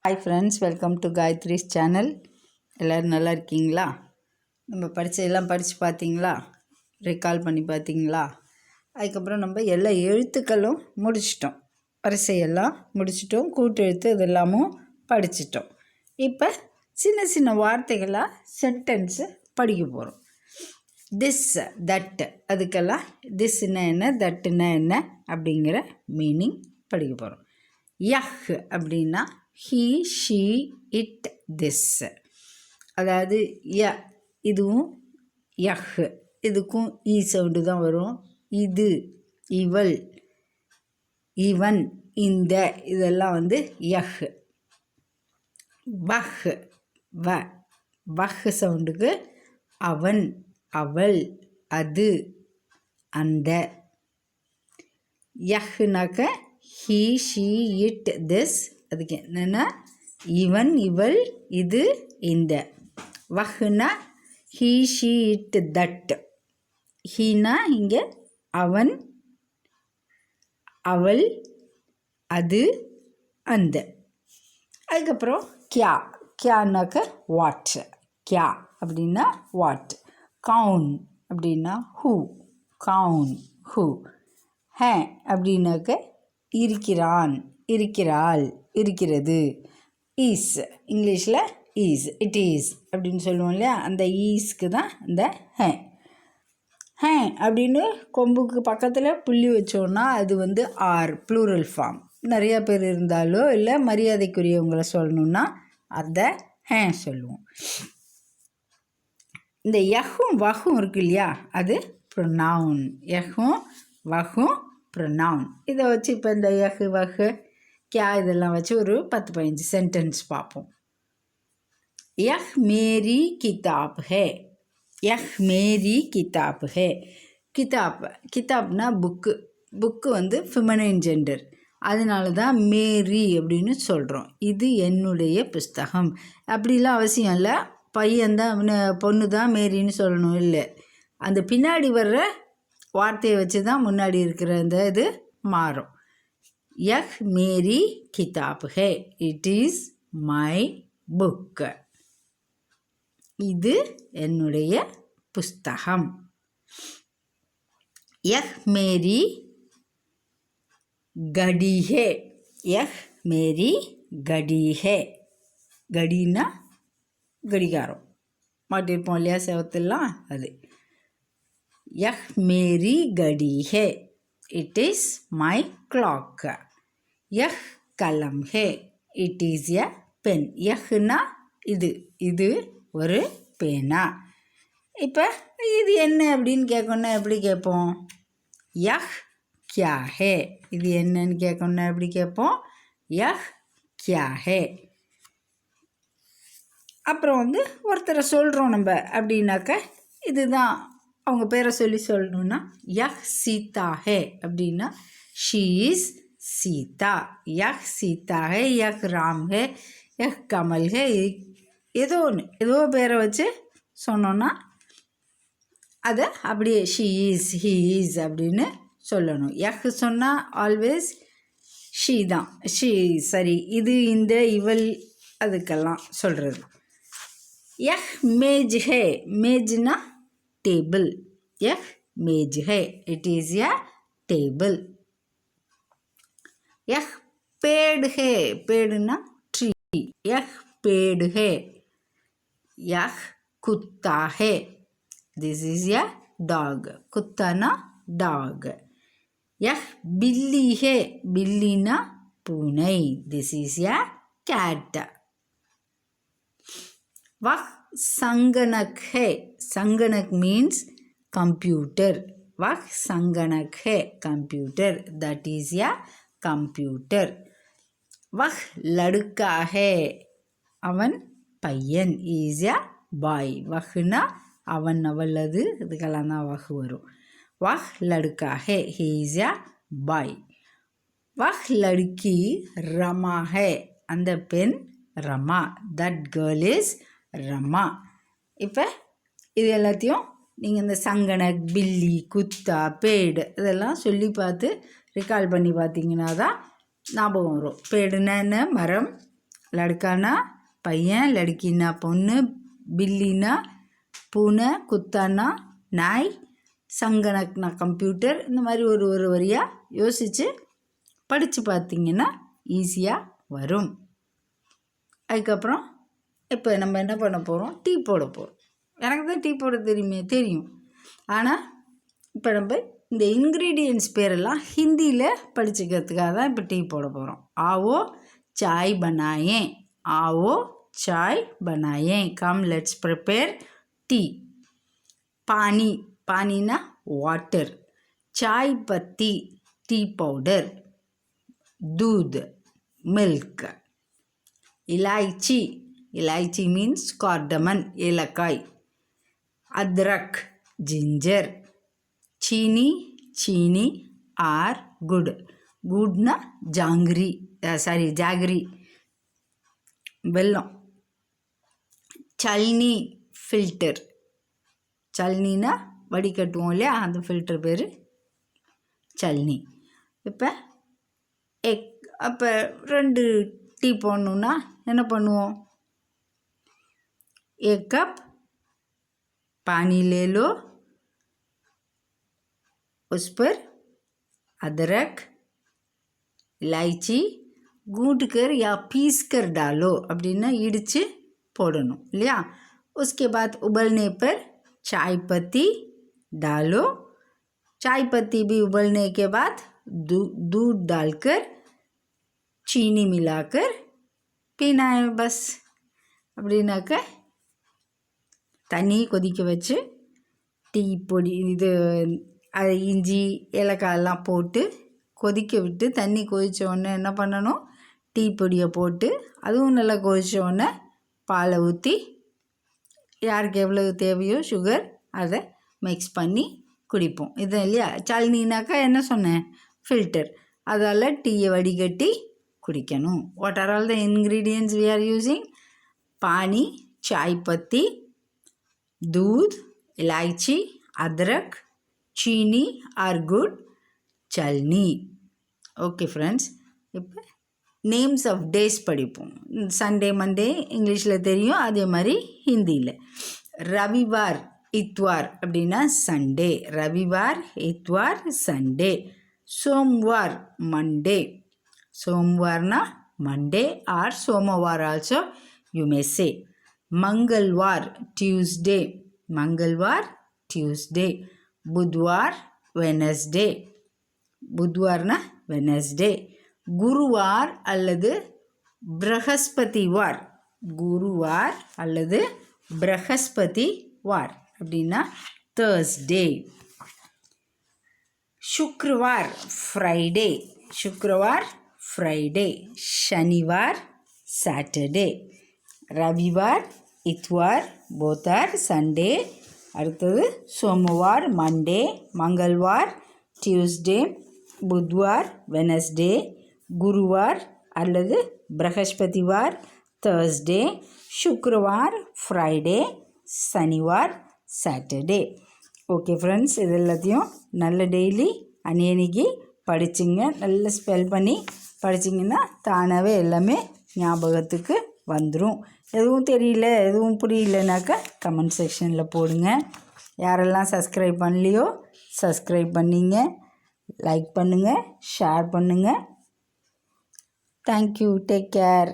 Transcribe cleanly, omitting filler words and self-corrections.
Hi friends, welcome to Gayathri's channel. எல்லோரும் நல்லா இருக்கீங்களா? நம்ம படித்ததெல்லாம் படித்து பார்த்தீங்களா? ரெக்கால் பண்ணி பார்த்தீங்களா? அதுக்கப்புறம் நம்ம எல்லா எழுத்துக்களும் முடிச்சிட்டோம், வரிசையெல்லாம் முடிச்சிட்டோம், கூட்டு எழுத்து இதெல்லாமும் படிச்சிட்டோம். இப்போ சின்ன சின்ன வார்த்தைகளாக சென்டென்ஸு படிக்க போகிறோம். திஸ், தட்டு, அதுக்கெல்லாம் திஸ்னா என்ன, தட்டுனா என்ன அப்படிங்கிற மீனிங் படிக்க போகிறோம். யஹ் அப்படின்னா ஹீ, ஷீ, இட், திஸ். அதாவது ய இதுவும் யஹ், இதுக்கும் ஈ சவுண்டு தான் வரும். இது, இவள், இவன், இந்த, இதெல்லாம் யஹ். வஹ், வ, வஹ் சவுண்டுக்கு அவன், அவள், அது, அந்த. யஹ்னாக்க ஹீ, ஷீ, இட், திஸ். அதுக்கு என்னென்னா இவன், இவள், இது, இந்த. வஹ்னா ஹீ, ஷீ, இட், தட். ஹீனா இங்கே அவன், அவள், அது, அந்த. அதுக்கப்புறம் கியா, கியானாக்க வாட். கியா அப்படின்னா வாட். கவுன் அப்படின்னா ஹூ, கவுன், ஹூ. ஹே அப்படின்னாக்க இருக்கிறான், இருக்கிறாள், இருக்கிறது. ஈஸ், இங்கிலீஷில் ஈஸ், இட் ஈஸ் அப்படின்னு சொல்லுவோம் இல்லையா, அந்த ஈஸ்க்கு தான் இந்த ஹே. ஹே அப்படின்னு கொம்புக்கு பக்கத்தில் புள்ளி வச்சோன்னா அது ஆர், ப்ளூரல் ஃபார்ம். நிறையா பேர் இருந்தாலோ இல்லை மரியாதைக்குரியவங்களை சொல்லணுன்னா அதை ஹே சொல்லுவோம். இந்த யஹும் வஹும் இருக்கு இல்லையா, அது ப்ரொனவுன். யஹும் வஹும் ப்ரொனவுன். இதை வச்சு இப்போ இந்த யஹு, வஹு, கியா இதெல்லாம் வச்சு ஒரு 10-15 சென்டென்ஸ் பார்ப்போம். யஹ் மேரி கிதாப் ஹே. யஹ் மேரி கிதாப் ஹே. கிதாப், கிதாப்னா புக்கு. புக்கு ஃபெமினைன் ஜெண்டர், அதனால தான் மேரி அப்படின்னு சொல்கிறோம். இது என்னுடைய புஸ்தகம் அப்படிலாம் அவசியம் இல்லை. பையன்தான், பொண்ணு தான் மேரின்னு சொல்லணும் இல்லை. அந்த பின்னாடி வர்ற வார்த்தையை வச்சு தான் முன்னாடி இருக்கிற அந்த இது மாறும். யஹ் மேரி கிதாப் ஹே, இட் இஸ் மை புக். இது என்னுடைய புஸ்தகம். யஹ் மேரி கடி ஹே. யஹ் மேரி கடி ஹே. கடினா கடிகாரம் மாட்டிருப்போம் இல்லையா செவத்தெல்லாம், அது. யஹ் மேரி கடி ஹே, இட் இஸ் மை கிளாக். யஹ் கலம் ஹே, இட் இஸ் எ பென். யஹ்னா இது, இது ஒரு பேனா. இப்போ இது என்ன அப்படின்னு கேட்கணுன்னா எப்படி கேட்போம்? யஹ் கியா ஹே. இது என்னன்னு கேட்கணுன்னா எப்படி கேட்போம்? யஹ் கியா ஹே. அப்புறம் ஒருத்தரை சொல்கிறோம் நம்ம அப்படின்னாக்க, இதுதான் அவங்க பேரை சொல்லி சொல்லணுன்னா யஹ் சீதா ஹே அப்படின்னா ஷீ இஸ் சீதா. யஹ் சீதா ஹே, யஹ் ராம் ஹே, யஹ் கமல் ஹே. ஏதோ ஒன்று, ஏதோ பேரை வச்சு சொன்னோன்னா அதை அப்படியே ஷீ இஸ், ஹீ இஸ் அப்படின்னு சொல்லணும். யஹ் சொன்னால் ஆல்வேஸ் ஷீ தான். ஷீ, சரி, இது, இந்த, இவள், அதுக்கெல்லாம் சொல்கிறது. யஹ் மேஜ் ஹே. மேஜ்னா டேபிள். யஹ் மேஜ் ஹே, இட் இஸ் எ டேபிள். யஹ் பேடு ஹே. பேடுனா ட்ரீ. யஹ் பேடு ஹே. யஹ் குத்தா ஹே, திஸ் இஸ் எ டாக். குத்தானா டாக். யஹ் பில்லி ஹே. பில்லினா பூனை, திஸ் இஸ் எ கேட். வஹ் சங்கனக் ஹே. சங்கனக் மீன்ஸ் computer. வஹ் சங்கனக் ஹே, computer, that is a computer. வஹ் லடுக்கா ஹே, அவன் பையன், இஸ் எ பாய். வஹ்னா அவன், அவள், அது, இதுக்கெல்லாம் தான் வஹ் வரும். வஹ் லடுக்கா ஹே, ஹி இஸ் எ பாய். வஹ் லடுக்கி ரமா ஹே, அந்த பெண் Rama, that girl is Rama. இப்போ இது எல்லாத்தையும் நீங்கள் இந்த சங்கனக், பில்லி, குத்தா, பேடு இதெல்லாம் சொல்லி பார்த்து ரிகால் பண்ணி பார்த்தீங்கன்னா தான் ஞாபகம் வரும். பேடுனா என்ன, மரம். லடுக்கானா பையன், லடுக்கினா பொண்ணு, பில்லினா பூனை, குத்தானா நாய், சங்கனக்னா கம்ப்யூட்டர். இந்த மாதிரி ஒரு ஒரு வரியாக யோசித்து படித்து பார்த்திங்கன்னா ஈஸியாக வரும். அதுக்கப்புறம் இப்போ நம்ம என்ன பண்ண போகிறோம், டீ போட போகிறோம். எனக்கு தான் டீ போட தெரியும். ஆனால் இப்போ நம்ம இந்த இன்க்ரீடியன்ட்ஸ் பேரெல்லாம் ஹிந்தியில் படிச்சுக்கிறதுக்காக தான் இப்போ டீ போட போகிறோம். ஆவோ சாய் பனாயே, ஆவோ சாய் பனாயே, கம் லெட்ஸ் ப்ரிப்பேர் டீ. பானி, பானினா வாட்டர். சாய் பத்தி, டீ பவுடர். दूध, मिल्क. इलायची, इलायची मीन्स cardamom, ஏலக்காய். अदरक, जिंजर. चीनी, चीनी आर गुड़, गुड़ना जांगरी, जागरी, வெல்லம். சல்னி, ஃபில்டர். சல்னினா வடிகட்டுவோம் இல்லையா, அந்த ஃபில்டர் பேர் சல்னி. இப்போ அப்போ 2 டீ போடணுன்னா என்ன பண்ணுவோம், 1 कप पानी ले लो, उस पर अदरक, इलायची गूंद कर या पीस कर डालो. அப்படின்னா இடித்து போடணும் இல்லையா. उसके बाद उबलने पर चाय पत्ती डालो. चाय पत्ती भी उबलने के बाद दूध डालकर चीनी मिलाकर पीना है बस. அப்படின்னாக்க தண்ணி கொதிக்க வச்சு டீ பொடி அது இஞ்சி ஏலக்காயெல்லாம் போட்டு கொதிக்க விட்டு தண்ணி கொதித்த உடனே என்ன பண்ணணும், டீ பொடியை போட்டு அதுவும் நல்லா கொதித்த உடனே பாலை ஊற்றி யாருக்கு எவ்வளவு தேவையோ சுகர் அதை மிக்ஸ் பண்ணி குடிப்போம். இது இல்லையா. சல்னினாக்கா என்ன சொன்னேன், ஃபில்டர். அதால் டீயை வடிகட்டி குடிக்கணும். What are all the ingredients we are using, पानी, चाय पत्ती, दूध, इलायची, अदरक, चीनी और गुड़, चलनी. ஓகே ஃப்ரெண்ட்ஸ், இப்போ நேம்ஸ் ஆஃப் டேஸ் படிப்போம். சண்டே மண்டே இங்கிலீஷில் தெரியும், அதே மாதிரி ஹிந்தியில். ரவிவார் இத்வார் அப்படின்னா சண்டே. ரவிவார் இத்வார் சண்டே. சோம்வார் மண்டே. சோம்வார்னா மண்டே ஆர் சோமவார் ஆல்சோ you may say. मंगलवार ट्यूसडे, मंगलवार ट्यूसडे. बुधवार वेनसडे, बुधवारना वेनसडे. गुरुवार அல்லது बृहस्पतिवार, गुरुवार அல்லது बृहस्पतिवार அப்படின்னா थर्सडे. शुक्रवार फ्राइडे, शुक्रवार फ्राइडे. शनिवार सैटरडे. ரவிவார் இத்வார் போத் ஆர் சண்டே. அடுத்தது சோமவார் மண்டே, மங்கள்வார் டியூஸ்டே, புத்வார் வெனஸ்டே, குருவார் அல்லது பிரகஸ்பதிவார் தேர்ஸ்டே, சுக்ரவார் ஃப்ரைடே, சனிவார் சாட்டர்டே. ஓகே ஃப்ரெண்ட்ஸ், இது எல்லாத்தையும் நல்ல டெய்லி அன்னைக்கு படிச்சுங்க. நல்ல ஸ்பெல் பண்ணி படிச்சிங்கன்னா தானாகவே எல்லாமே ஞாபகத்துக்கு வந்துடும். எதுவும் தெரியல, எதுவும் புரியலனாக்கா கமெண்ட் செக்ஷனில் போடுங்க. யாரெல்லாம் சப்ஸ்கிரைப் பண்ணலையோ சப்ஸ்கிரைப் பண்ணிங்க, லைக் பண்ணுங்கள், ஷேர் பண்ணுங்கள். Thank you, take care.